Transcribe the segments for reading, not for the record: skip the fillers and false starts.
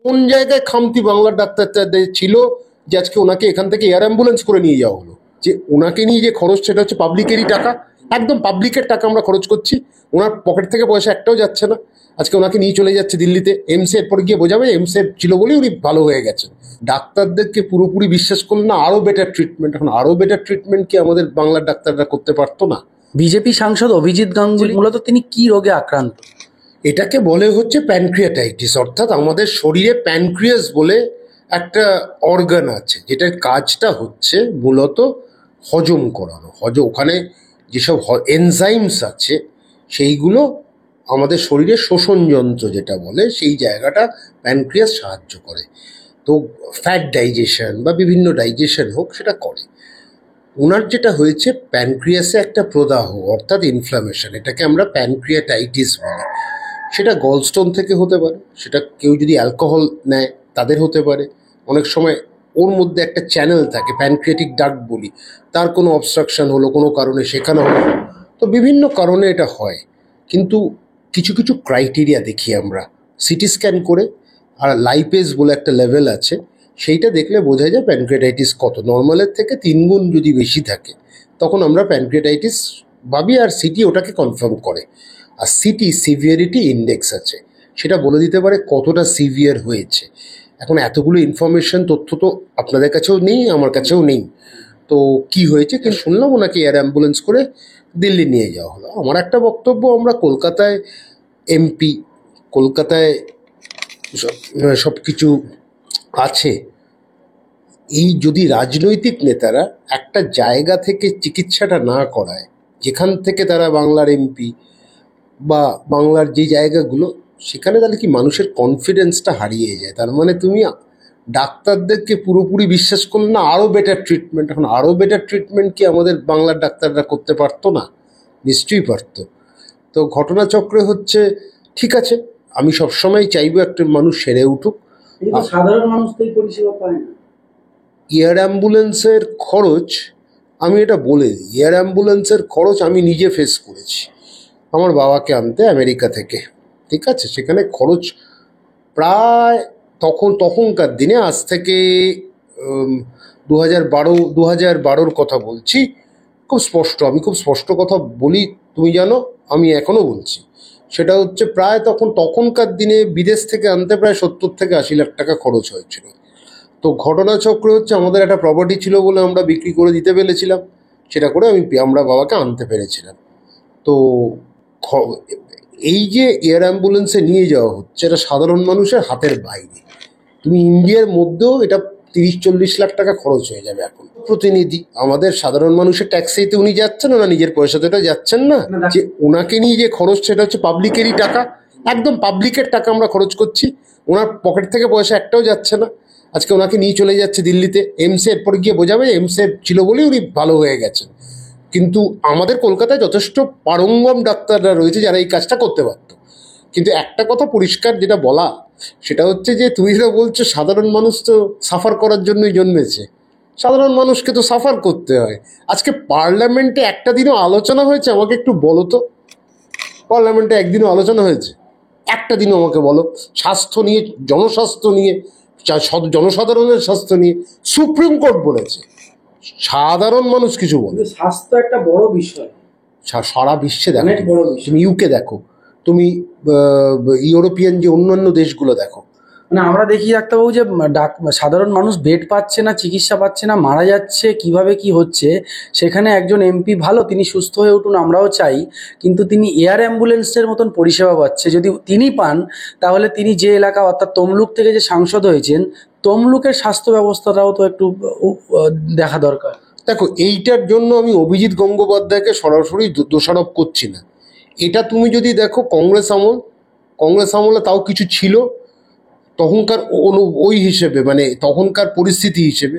কোন জায়গায় খামতি বাংলার ডাক্তারদের ছিল যে আজকে ওনাকে এখান থেকে এয়ার অ্যাম্বুলেন্স করে নিয়ে যাওয়া হলো? যে ওনাকে নিয়ে যে খরচ সেটা হচ্ছে পাবলিকেরই টাকা, একদম পাবলিকের টাকা আমরা খরচ করছি, ওনার পকেট থেকে পয়সা একটাও যাচ্ছে না। আজকে ওনাকে নিয়ে চলে যাচ্ছে দিল্লিতে এমসে, এরপর গিয়ে বোঝাবে এমসে ছিল বলেই উনি ভালো হয়ে গেছেন। ডাক্তারদেরকে পুরোপুরি বিশ্বাস করলে না, আরও বেটার ট্রিটমেন্ট, এখন আরও বেটার ট্রিটমেন্ট কি আমাদের বাংলার ডাক্তাররা করতে পারতো না? বিজেপি সাংসদ অভিজিৎ গাঙ্গুলি মূলত তিনি কি রোগে আক্রান্ত? এটাকে বলে হচ্ছে প্যানক্রিয়াটাইটিস, অর্থাৎ আমাদের শরীরে প্যানক্রিয়াস বলে একটা অর্গান আছে যেটার কাজটা হচ্ছে মূলত হজম করানো। ওখানে যেসব এনজাইমস আছে সেইগুলো আমাদের শরীরে শোষণ যন্ত্র যেটা বলে সেই জায়গাটা প্যানক্রিয়াস সাহায্য করে। তো ফ্যাট ডাইজেশন বা বিভিন্ন ডাইজেশন হোক সেটা করে। ওনার যেটা হয়েছে প্যানক্রিয়াসে একটা প্রদাহ অর্থাৎ ইনফ্লামেশন, এটাকে আমরা প্যানক্রিয়াটাইটিস বলি। সেটা গলস্টোন থেকে হতে পারে, সেটা কেউ যদি অ্যালকোহল নেয় তাদের হতে পারে। অনেক সময় ওর মধ্যে একটা চ্যানেল থাকে, প্যানক্রিয়াটিক ডাক্ট বলি, তার কোনো অবস্ট্রাকশন হলো কোনো কারণে, সেখানে হলো। তো বিভিন্ন কারণে এটা হয়, কিন্তু কিছু কিছু ক্রাইটেরিয়া দেখি আমরা সিটি স্ক্যান করে, আর লাইপেজ বলে একটা লেভেল আছে, সেইটা দেখলে বোঝা যায় প্যানক্রিয়াটাইটিস কত। নর্মালের থেকে 3 গুণ যদি বেশি থাকে তখন আমরা প্যানক্রিয়াটাইটিস ভাবি, আর সিটি ওটাকে কনফার্ম করে। আর সিটি সিভিয়ারিটি ইন্ডেক্স আছে, সেটা বলে দিতে পারে কতটা সিভিয়ার হয়েছে। এখন এতগুলো ইনফরমেশন তথ্য তো আপনাদের কাছেও নেই, আমার কাছেও নেই। তো কি হয়েছে কিন্তু শুনলাম ওনাকে এয়ার অ্যাম্বুলেন্স করে দিল্লি নিয়ে যাওয়া হলো। আমার একটা বক্তব্য, আমরা কলকাতায় এমপি, কলকাতায় সব কিছু আছে। এই যদি রাজনৈতিক নেতারা একটা জায়গা থেকে চিকিৎসাটা না করায়, যেখান থেকে তারা বাংলার এমপি বা বাংলার যে জায়গাগুলো, সেখানে তাহলে কি মানুষের কনফিডেন্সটা হারিয়ে যায়? তার মানে তুমি ডাক্তারদেরকে পুরোপুরি বিশ্বাস করলে না, আরও বেটার ট্রিটমেন্ট, এখন আরও বেটার ট্রিটমেন্ট কি আমাদের বাংলার ডাক্তাররা করতে পারতো না? নিশ্চয়ই পারতো। তো ঘটনাচক্রে হচ্ছে, ঠিক আছে, আমি সবসময় চাইবো একটা মানুষ সেরে উঠুক। সাধারণ মানুষ তো এই পরিষেবা পায় না। এয়ার অ্যাম্বুলেন্সের খরচ, আমি এটা বলে দিই, এয়ার অ্যাম্বুলেন্সের খরচ আমি নিজে ফেস করেছি। আমার বাবাকে আনতে আমেরিকা থেকে, ঠিক আছে, সেখানে খরচ প্রায় তখনকার দিনে, আজ থেকে 2012 কথা বলছি, খুব স্পষ্ট, আমি খুব স্পষ্ট কথা বলি, তুমি জানো, আমি এখনও বলছি। সেটা হচ্ছে প্রায় তখনকার দিনে বিদেশ থেকে আনতে প্রায় 70 থেকে 80 লাখ টাকা খরচ হয়েছিল। তো ঘটনাচক্র হচ্ছে আমাদের একটা প্রপার্টি ছিল বলে আমরা বিক্রি করে দিতে পেরেছিলাম, সেটা করে আমরা বাবাকে আনতে পেরেছিলাম। তো এই যে এয়ার অ্যাম্বুলেন্সে নিয়ে যাওয়া হচ্ছে, এটা সাধারণ মানুষের হাতের বাইরে। তুমি ইন্ডিয়ার মধ্যেও এটা 30-40 লাখ টাকা খরচ হয়ে যাবে। এখন প্রতিনিধি আমাদের সাধারণ মানুষের ট্যাক্সিতে উনি যাচ্ছেন, ওনা নিজের পয়সাতে এটা যাচ্ছেন না। যে ওনাকে নিয়ে যে খরচ সেটা হচ্ছে পাবলিকেরই টাকা, একদম পাবলিকের টাকা আমরা খরচ করছি, ওনার পকেট থেকে পয়সা একটাও যাচ্ছে না। আজকে ওনাকে নিয়ে চলে যাচ্ছে দিল্লিতে এমসে, এরপর গিয়ে বোঝাবে এমসে ছিল বলেই উনি ভালো হয়ে গেছেন। কিন্তু আমাদের কলকাতায় যথেষ্ট পারঙ্গম ডাক্তাররা রয়েছে যারা এই কাজটা করতে পারতো। কিন্তু একটা কথা পরিষ্কার যেটা বলা, সেটা হচ্ছে যে তুমি যেটা বলছো সাধারণ মানুষ তো সাফার করার জন্যই জন্মেছে, সাধারণ মানুষকে তো সাফার করতে হয়। আজকে পার্লামেন্টে একটা দিনও আলোচনা হয়েছে? আমাকে একটু বলো তো, পার্লামেন্টে একদিনও আলোচনা হয়েছে? একটা দিনও আমাকে বলো। স্বাস্থ্য নিয়ে, জনস্বাস্থ্য নিয়ে, জনসাধারণের স্বাস্থ্য নিয়ে সুপ্রিম কোর্ট বলেছে, সাধারণ মানুষ কিছু বলে। স্বাস্থ্য একটা বড় বিষয়, সারা বিশ্বে দেখো, তুমি ইউকে দেখো, তুমি ইউরোপিয়ান যে অন্যান্য দেশগুলো দেখো, মানে আমরা দেখি ডাক্তারবাবু যে সাধারণ মানুষ বেড পাচ্ছে না, চিকিৎসা পাচ্ছে না, মারা যাচ্ছে, কিভাবে কি হচ্ছে। সেখানে একজন এমপি ভালো, তিনি সুস্থ হয়ে উঠুন আমরাও চাই, কিন্তু তিনি এয়ার অ্যাম্বুলেন্সের মতন পরিষেবা পাচ্ছে। যদি তিনি পান তাহলে তিনি যে এলাকা, অর্থাৎ তমলুক থেকে যে সাংসদ হয়েছেন, তমলুকের স্বাস্থ্য ব্যবস্থাটাও তো একটু দেখা দরকার। দেখো, এইটার জন্য আমি অভিজিৎ গঙ্গোপাধ্যায়কে সরাসরি দোষারোপ করছি না। এটা তুমি যদি দেখো কংগ্রেস আমলে তাও কিছু ছিল তখনকার ওই হিসেবে, মানে তখনকার পরিস্থিতি হিসেবে।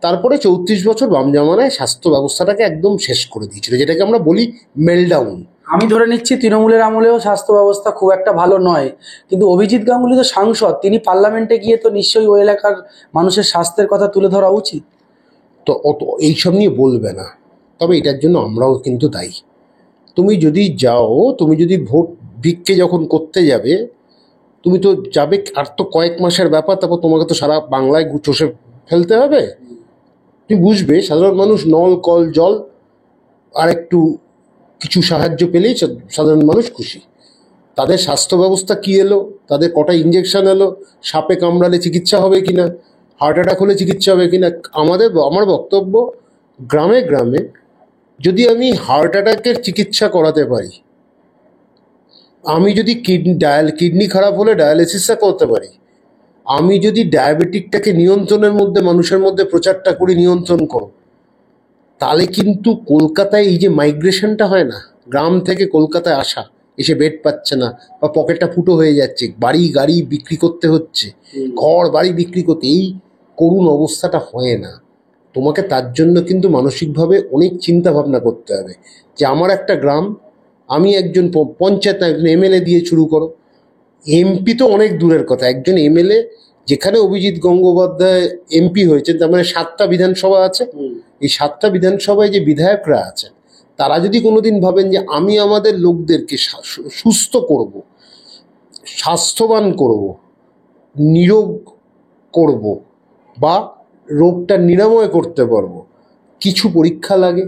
তারপরে 34 বছর বাম জামানায় স্বাস্থ্য ব্যবস্থাটাকে একদম শেষ করে দিয়েছিল, যেটাকে আমরা বলি মেলডাউন। আমি ধরে নিচ্ছি তৃণমূলের আমলেও স্বাস্থ্য ব্যবস্থা খুব একটা ভালো নয়, কিন্তু অভিজিৎ গাঙ্গুলি তো সাংসদ, তিনি পার্লামেন্টে গিয়ে তো নিশ্চয়ই ওই এলাকার মানুষের স্বাস্থ্যের কথা তুলে ধরা উচিত। তো অত এইসব নিয়ে বলবে না, তবে এটার জন্য আমরাও কিন্তু দায়ী। তুমি যদি ভোট ভিক্ষে যখন করতে যাবে, তুমি তো যাবে, আর তো কয়েক মাসের ব্যাপার, তারপর তোমাকে তো সারা বাংলায় চষে ফেলতে হবে। তুমি বুঝবে সাধারণ মানুষ নল কল জল আর একটু কিছু সাহায্য পেলেই সাধারণ মানুষ খুশি। তাদের স্বাস্থ্য ব্যবস্থা কি এলো, তাদের কটা ইঞ্জেকশন এলো, সাপে কামড়ালে চিকিৎসা হবে কিনা, হার্ট অ্যাটাক হলে চিকিৎসা হবে কিনা। আমার বক্তব্য, গ্রামে গ্রামে যদি আমি হার্ট অ্যাটাকের চিকিৎসা করাতে পারি, আমি যদি কিডনি খারাপ হলে ডায়ালিসিসটা করতে পারি, আমি যদি ডায়াবেটিকটাকে নিয়ন্ত্রণের মধ্যে মানুষের মধ্যে প্রচারটা করি নিয়ন্ত্রণ করো, তাহলে কিন্তু কলকাতায় এই যে মাইগ্রেশনটা হয় না, গ্রাম থেকে কলকাতায় আসা, এসে বেড পাচ্ছে না বা পকেটটা ফুটো হয়ে যাচ্ছে, বাড়ি গাড়ি বিক্রি করতে হচ্ছে, ঘর বাড়ি বিক্রি করতে, এই করুণ অবস্থাটা হয় না। তোমাকে তার জন্য কিন্তু মানসিকভাবে অনেক চিন্তা ভাবনা করতে হবে যে আমার একটা গ্রাম, আমি একজন পঞ্চায়েত, একজন এমএলএ দিয়ে শুরু করো, এমপি তো অনেক দূরের কথা, একজন এমএলএ, যেখানে অভিজিৎ গঙ্গোপাধ্যায় এমপি হয়েছেন, তার মানে 7টা বিধানসভা আছে। এই 7টা বিধানসভায় যে বিধায়করা আছেন, তারা যদি কোনোদিন ভাবেন যে আমি আমাদের লোকদেরকে সুস্থ করব, স্বাস্থ্যবান করব, নিরোগ করব, বা রোগটা নিরাময় করতে পারবো, কিছু পরীক্ষা লাগে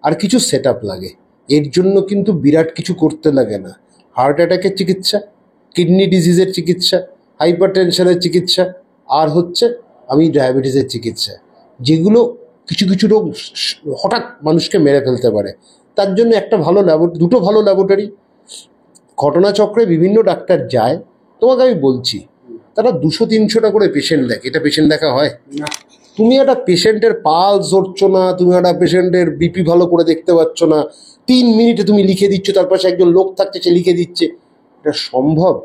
আর কিছু সেট আপ লাগে। এর জন্য কিন্তু বিরাট কিছু করতে লাগে না। হার্ট অ্যাটাকের চিকিৎসা, কিডনি ডিজিজের চিকিৎসা, হাইপার টেনশনের চিকিৎসা, আর হচ্ছে আমি ডায়াবেটিসের চিকিৎসা, যেগুলো কিছু কিছু রোগ হঠাৎ মানুষকে মেরে ফেলতে পারে। তার জন্য একটা ভালো দুটো ভালো ল্যাবরেটরি ঘটনাচক্রে বিভিন্ন ডাক্তার যায়। তোমাকে আমি বলছি, তারা 200-300টা করে পেশেন্ট দেখে। এটা পেশেন্ট দেখা হয়? তুমি একটা পেশেন্টের পালস ধরছো না, তুমি একটা পেশেন্টের বিপি ভালো করে দেখতে পাচ্ছ না, 3 মিনিটে তুমি লিখে দিচ্ছ, তার পাশে একজন লোক থাকছে সে লিখে দিচ্ছে, এটা সম্ভব?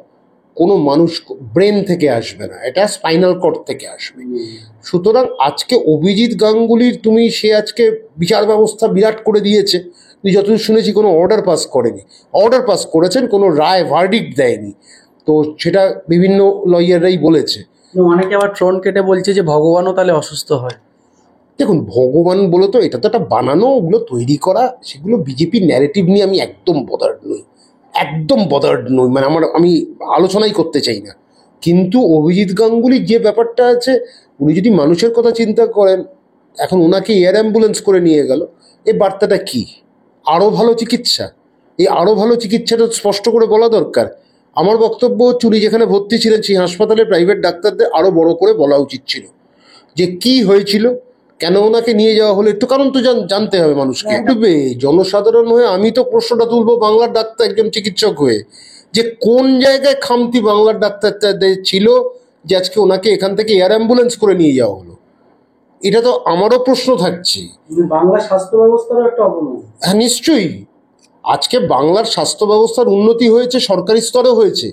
কোনো মানুষ ব্রেন থেকে আসবে না, এটা স্পাইনাল কর্ড থেকে আসবে। সুতরাং আজকে অভিজিৎ গাঙ্গুলির সে আজকে বিচার ব্যবস্থা বিরাট করে দিয়েছে, তুই যতদূর শুনেছি কোনো অর্ডার পাস করেনি, অর্ডার পাস করেছেন, কোনো রায় ভার্ডিক্ট দেয়নি, তো সেটা বিভিন্ন লয়াররাই বলেছে। অনেকে আবার ট্রন কেটে বলছে যে ভগবানও তাহলে অসুস্থ হয়। দেখুন, ভগবান বলো তো, এটা তো একটা বানানো, ওগুলো তৈরি করা, সেগুলো বিজেপির ন্যারেটিভ নিয়ে আমি একদম বদার্ড নই, একদম বদার্ড নই, মানে আমি আলোচনাই করতে চাই না। কিন্তু অভিজিৎ গাঙ্গুলির যে ব্যাপারটা আছে, উনি যদি মানুষের কথা চিন্তা করেন, এখন ওনাকে এয়ার অ্যাম্বুলেন্স করে নিয়ে গেল, এই বার্তাটা কি? আরও ভালো চিকিৎসা। এই আরও ভালো চিকিৎসাটা স্পষ্ট করে বলা দরকার। আমার বক্তব্য হচ্ছে, উনি যেখানে ভর্তি ছিলেন সেই হাসপাতালে প্রাইভেট ডাক্তারদের আরও বড় করে বলা উচিত ছিল যে কি হয়েছিল, কেন ওনাকে নিয়ে যাওয়া হলো, একটু কারণ তো জানতে হবে মানুষকে। উঠবে জনসাধারণ হয়ে, আমি তো প্রশ্নটা তুলবো বাংলার ডাক্তার, একজন চিকিৎসক হয়ে, যে কোন জায়গায় খামতি বাংলার ডাক্তারদের ছিল যে আজকে ওনাকে এখান থেকে এয়ার অ্যাম্বুলেন্স করে নিয়ে যাওয়া হলো। এটা তো আমারও প্রশ্ন থাকছে। বাংলার স্বাস্থ্য ব্যবস্থারও একটা অবনতি। হ্যাঁ, নিশ্চয়ই। আজকে বাংলার স্বাস্থ্য ব্যবস্থার উন্নতি হয়েছে, সরকারি স্তরে হয়েছে,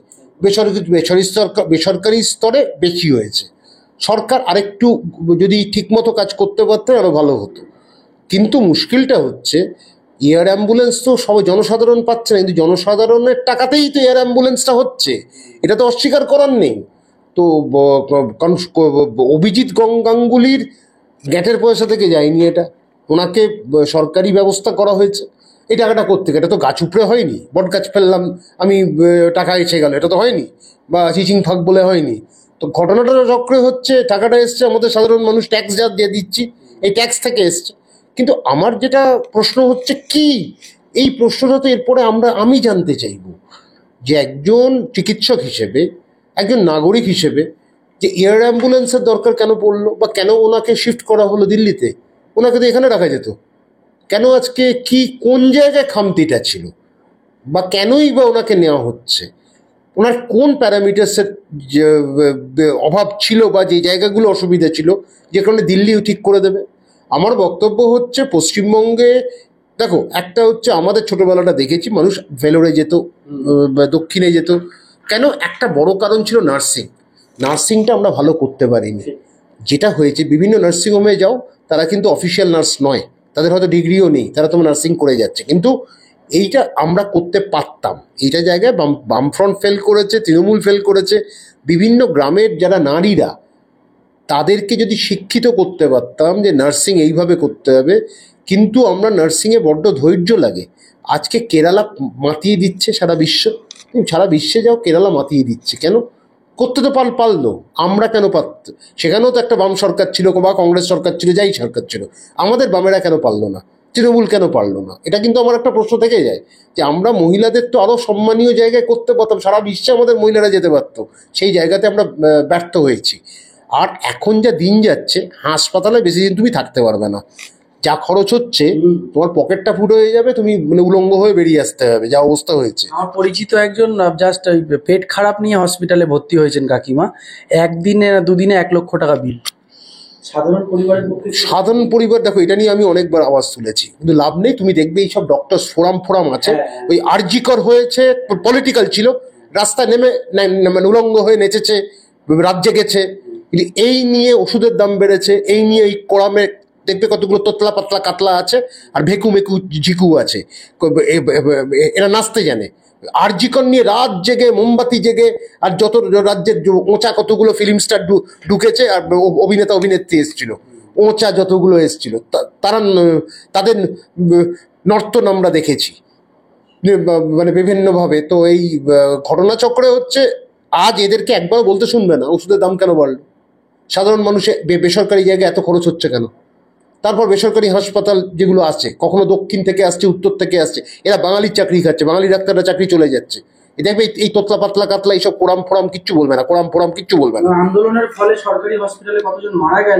বেসরকারি স্তরে বেশি হয়েছে। সরকার আরেকটু যদি ঠিকমতো কাজ করতে পারতেন আরও ভালো হতো। কিন্তু মুশকিলটা হচ্ছে, এয়ার অ্যাম্বুলেন্স তো সবাই জনসাধারণ পাচ্ছে না, কিন্তু জনসাধারণের টাকাতেই তো এয়ার অ্যাম্বুলেন্সটা হচ্ছে, এটা তো অস্বীকার করার নেই। তো অভিজিৎ গাঙ্গুলির গ্যাটের পয়সা থেকে যায়নি এটা, ওনাকে সরকারি ব্যবস্থা করা হয়েছে। এই টাকাটা কোত্থেকে? এটা তো গাছ উপড়ে হয়নি, বট গাছ ফেললাম আমি টাকা এসে গেল, এটা তো হয়নি, বা চিচিং ফাঁক বলে হয়নি। তো ঘটনাটা চক্রে হচ্ছে, টাকাটা এসছে আমাদের সাধারণ মানুষ ট্যাক্স যা দিয়ে দিচ্ছি, এই ট্যাক্স থেকে এসছে। কিন্তু আমার যেটা প্রশ্ন হচ্ছে কি, এই প্রশ্নটা তো এরপরে আমি জানতে চাইব যে একজন চিকিৎসক হিসেবে, একজন নাগরিক হিসেবে, যে এয়ার অ্যাম্বুলেন্সের দরকার কেন পড়লো, বা কেন ওনাকে শিফট করা হলো দিল্লিতে? ওনাকে তো এখানে রাখা যেত কেন? আজকে কি কোন জায়গায় খামতিটা ছিল, বা কেনই বা ওনাকে নেওয়া হচ্ছে? ওনার কোন প্যারামিটার্সের অভাব ছিল, বা যে জায়গাগুলো অসুবিধা ছিল, যে কারণে দিল্লিও ঠিক করে দেবে? আমার বক্তব্য হচ্ছে, পশ্চিমবঙ্গে দেখো, একটা হচ্ছে আমাদের ছোটবেলাটা দেখেছি, মানুষ ভেলোরে যেত, দক্ষিণে যেত, কেন? একটা বড় কারণ ছিল নার্সিংটা আমরা ভালো করতে পারিনি। যেটা হয়েছে, বিভিন্ন নার্সিংহোমে যাও, তারা কিন্তু অফিসিয়াল নার্স নয়, তাদের হয়তো ডিগ্রিও নেই, তারা তোমার নার্সিং করে যাচ্ছে। কিন্তু এইটা আমরা করতে পারতাম। এইটা জায়গায় বামফ্রন্ট ফেল করেছে, তৃণমূল ফেল করেছে। বিভিন্ন গ্রামের যারা নারীরা, তাদেরকে যদি শিক্ষিত করতে পারতাম যে নার্সিং এইভাবে করতে হবে। কিন্তু আমরা নার্সিংয়ে বড্ড ধৈর্য লাগে। আজকে কেরালা মাতিয়ে দিচ্ছে সারা বিশ্বে যাও, কেরালা মাতিয়ে দিচ্ছে। কেন? করতে তো পারলো, আমরা কেন পারত? সেখানেও তো একটা বাম সরকার ছিল বা কংগ্রেস সরকার ছিল, যাই সরকার ছিল, আমাদের বামেরা কেন পারলো না? তৃণমূল কেন পারলো না? এটা কিন্তু আমার একটা প্রশ্ন থেকে যায় যে আমরা মহিলাদের তো আরো সম্মানীয় জায়গায় করতে পারতাম, সারা বিশ্বে আমাদের মহিলারা যেতে পারতো, সেই জায়গাতে আমরা ব্যর্থ হয়েছি। আর এখন যা দিন যাচ্ছে, হাসপাতালে বেশি দিন তুমি থাকতে পারবে না, যা খরচ হচ্ছে, তোমার পকেটটা ফুটো হয়ে যাবে, তুমি মানে উলঙ্গ হয়ে বেরিয়ে আসতে হবে, যা অবস্থা হয়েছে। আমার পরিচিত একজন জাস্ট ওই পেট খারাপ নিয়ে হসপিটালে ভর্তি হয়েছেন কাকিমা, একদিনে না দুদিনে 1 লক্ষ টাকা বিল। সাধারণ পরিবারের পক্ষে সাধারণ পরিবার, দেখো এটা নিয়ে আমি অনেকবার আওয়াজ তুলেছি, কিন্তু লাভ নেই। তুমি দেখবে এইসব ডক্টরস ফোরাম আছে, ওই আরজিকর হয়েছে, পলিটিক্যাল ছিল, রাস্তায় নেমে মানে উলঙ্গ হয়ে নেচেছে, রাত জেগেছে, কিন্তু এই নিয়ে ওষুধের দাম বেড়েছে, এই নিয়ে এই কোরামে দেখবে কতগুলো তোতলা পাতলা কাতলা আছে, আর ভেকু মেকু ঝিকু আছে, এরা নাচতে জানে। আরজিকর নিয়ে রাত জেগে মোমবাতি জেগে, আর যত রাজ্যের ওঁচা কতগুলো ফিল্ম স্টার ঢুকেছে, আর অভিনেতা অভিনেত্রী এসেছিল, ওঁচা যতগুলো এসেছিল, তারা তাদের নর্তন আমরা দেখেছি মানে বিভিন্নভাবে। তো এই ঘটনাচক্রে হচ্ছে, আজ এদেরকে একবারও বলতে শুনবে না ওষুধের দাম কেন বাড়লো, সাধারণ মানুষের বেসরকারি জায়গায় এত খরচ হচ্ছে কেন। তারপর বেসরকারি হাসপাতাল যেগুলো আছে, কখনো দক্ষিণ থেকে আসছে, উত্তর থেকে আসছে, এরা বাঙালির চাকরি খাচ্ছে, বাঙালি ডাক্তাররা চাকরি চলে যাচ্ছে। এ দেখবে এই তোতলা পাতলা কাতলা এইসব কোরাম কিচ্ছু বলবে না, কোরাম কিচ্ছু বলবে না। আন্দোলনের ফলে সরকারি হসপিটালে কতজন মারা গেল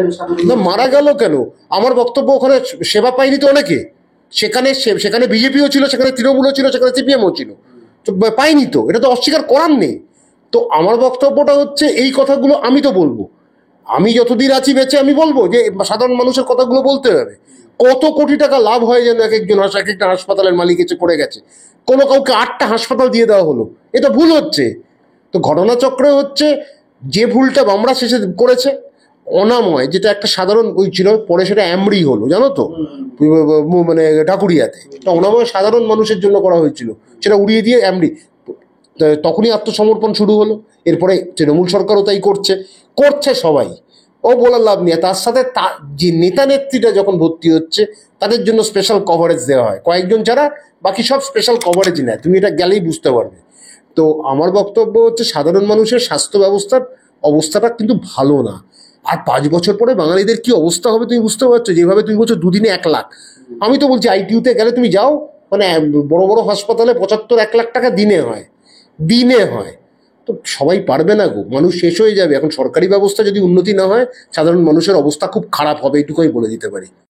না, মারা গেল কেন? আমার বক্তব্য, ওখানে সেবা পায়নি তো অনেকে, সেখানে বিজেপিও ছিল, সেখানে তৃণমূলও ছিল, সেখানে সিপিএমও ছিল, তো পায়নি তো, এটা তো অস্বীকার করার নেই। তো আমার বক্তব্যটা হচ্ছে এই কথাগুলো আমি তো বলবো, আমি যতদিন আছি বেঁচে আমি বলবো যে সাধারণ মানুষের কথাগুলো বলতে হবে। কত কোটি টাকা লাভ হয় যেন এক একটা হাসপাতালের মালিক এসে করে গেছে, কোনো কাউকে 8টা হাসপাতাল দিয়ে দেওয়া হলো, এটা ভুল হচ্ছে। তো ঘটনাচক্রে হচ্ছে, যে ভুলটা বামরা শেষে করেছে, অনাময় যেটা একটা সাধারণ ওই ছিল, পরে সেটা অ্যামরি হলো, জানো তো, মানে ঢাকুরিয়াতে তো অনাময় সাধারণ মানুষের জন্য করা হয়েছিল, সেটা উড়িয়ে দিয়ে অ্যামরি, তখনই আত্মসমর্পণ শুরু হলো। এরপরে তৃণমূল সরকারও তাই করছে সবাই, ও বলার লাভ নেই। তার সাথে যে নেতা নেত্রীরা যখন ভর্তি হচ্ছে, তাদের জন্য স্পেশাল কভারেজ দেওয়া হয়, কয়েকজন ছাড়া বাকি সব স্পেশাল কভারেজ নেয়, তুমি এটা গেলেই বুঝতে পারবে। তো আমার বক্তব্য হচ্ছে, সাধারণ মানুষের স্বাস্থ্য ব্যবস্থার অবস্থাটা কিন্তু ভালো না। আর 5 বছর পরে বাঙালিদের কি অবস্থা হবে তুমি বুঝতে পারছো? যেভাবে তুমি বলছো দুদিনে 1 লাখ, আমি তো বলছি আইটিউতে গেলে তুমি যাও, মানে বড় বড় হাসপাতালে 75-1 লাখ টাকা দিনে হয়। তো সবাই পারবে না গো, মানুষ শেষ হয়ে যাবে। এখন সরকারি ব্যবস্থা যদি উন্নতি না হয়, সাধারণ মানুষের অবস্থা খুব খারাপ হবে, এটুকুই বলে দিতে পারি।